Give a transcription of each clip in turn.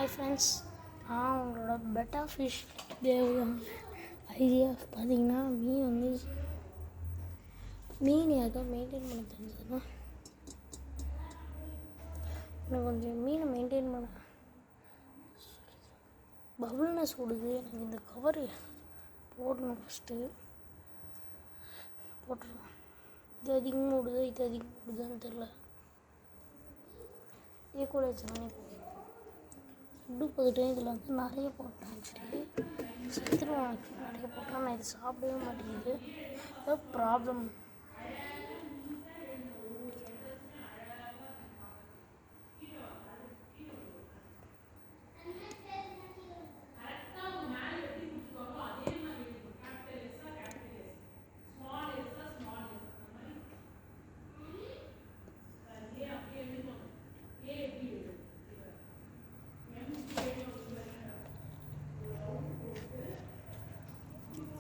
Hi friends, நான் உங்களோட பெட்டா fish தேவதான். Idea பார்த்தீங்கன்னா மீன் யாருக்கா மெயின்டைன் பண்ண தெரிஞ்சதுன்னா எனக்கு கொஞ்சம் மீனை மெயின்டைன் பண்ண பபுள்னஸ் விடுது. எனக்கு இந்த கவர் போடணும். ஃபஸ்ட்டு போட்டுருலாம். இது அதிகமாக விடுதான்னு தெரில. இதே கூட வச்சுனாலே ஃபுட்டு போட்டுட்டேன். இதில் வந்து நிறைய போட்டேன். ஆக்சுவலி செத்துருவேன். நிறைய போட்டேன். நான் இது சாப்பிடவே மாட்டேங்குது. ஏதோ ப்ராப்ளம்.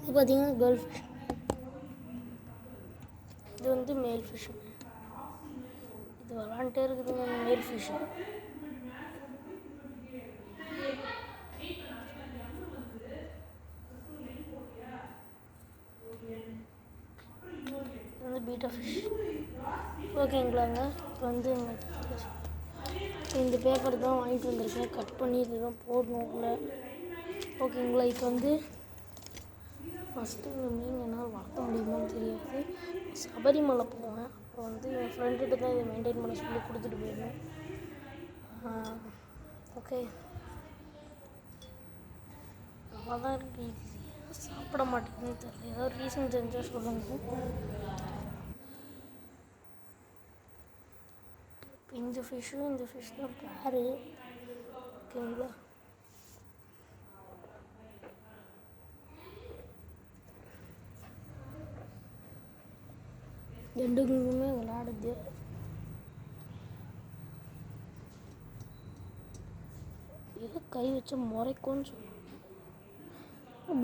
இது பார்த்தீங்கன்னா கேர்ள் ஃபிஷ், இது வந்து மேல் ஃபிஷ்ஷு. இது விளாண்டுட்டே இருக்குதுங்க அந்த மேல் ஃபிஷ்ஷு. இது வந்து பீட்டா ஃபிஷ். ஓகேங்களாங்க. இப்போ வந்து இந்த பேப்பர் தான் வாங்கிட்டு வந்திருக்கேன். கட் பண்ணி இது தான் போடணும் உள்ள. ஓகேங்களா. இப்போ வந்து ஃபஸ்ட்டு இந்த மீன் என்னால் வளர்த்த முடியுமான்னு தெரியாது. சபரிமலை போவேன். அப்புறம் வந்து என் ஃப்ரெண்டுகிட்ட தான் இதை மெயின்டைன் பண்ண சொல்லி கொடுத்துட்டு போயிருந்தேன். ஓகே, நல்லா தான் இருக்குது. இது சாப்பிட மாட்டேங்குதுன்னு தெரியல. ஏதாவது ரீசன் தெரிஞ்சால் சொல்லுங்கள். இப்போ இந்த ஃபிஷ் தான் பேரு. ஓகேங்களா. ரெண்டுக்குமே விளையாடுது. ஏதோ கை வச்சு முறைக்கும்னு சொல்லுவாங்க.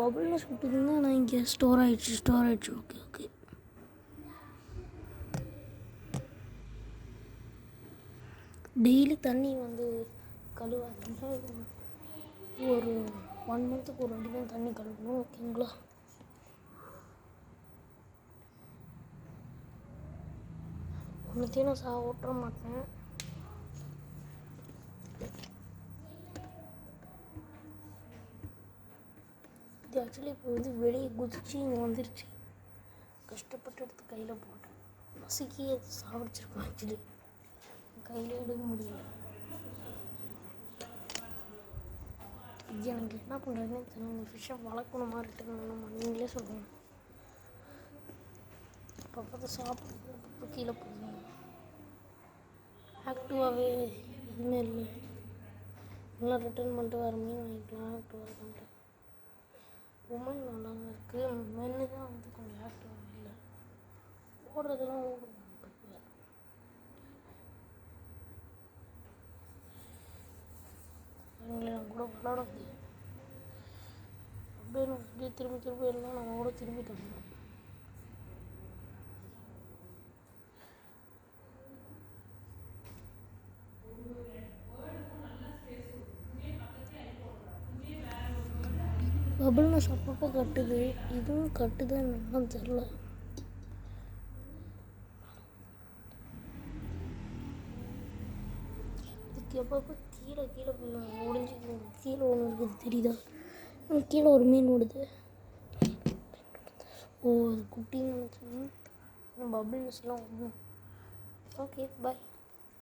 பபுள்னஸ் விட்டுதுன்னா நான் இங்கே ஸ்டோர் ஆயிடுச்சு. ஓகே. டெய்லி தண்ணி வந்து கழுவாதுன்னா ஒரு 1 மந்த்துக்கு ஒரு வாட்டி தான் தண்ணி கழுவணும். ஓகேங்களா. ஒன்றுத்தையும் நான் ஓட்ட மாட்டேன். இது ஆக்சுவலி இப்போ வந்து வெளியே குதிச்சு இங்கே வந்துருச்சு. கஷ்டப்பட்டு எடுத்து கையில் போட்டேன். நசுக்கி அது சாப்பிடிச்சிருக்கோம். ஆக்சுவலி கையில் எடுக்க முடியல. இது எனக்கு என்ன பண்ணுறதுன்னு தெரியல. இந்த ஃபிஷ்ஷை வளர்க்கணுமா ரிட்டர்ன் பண்ணணுமா நீங்களே சொல்லுங்கள். அப்பப்போ சாப்பிடுது, அப்பப்போ கீழே போகுது. ஆக்டிவாகவே எதுவுமே இல்லை. எல்லாம் ரிட்டர்ன் பண்ணிட்டு வர மீன் வாங்கிக்கலாம். ஆக்டிவாக இருக்கின்ற உமன் நல்லா தான் இருக்குது. மென்னு தான் வந்து கொஞ்சம் ஆக்டிவாக இல்லை. ஓடுறதெல்லாம் ஓடுது. நான் கூட விளாடாது அப்படியே திரும்பி எல்லாம் நம்ம கூட திரும்பிட்டோம். பபுள்னஸ் அப்பப்போ கட்டுது. இதுவும் கட்டுதான் என்னன்னு தெரில. இதுக்கு எப்பப்போ கீழே போய் ஒடிஞ்சிது. கீழே ஒன்று இருக்குது தெரியுதா? கீழே ஒரு மீன் ஓடுது. ஓ, அது குட்டின்னு நினச்சேன். பபுள்னஸ்லாம் ஒன்றும். ஓகே, பாய்.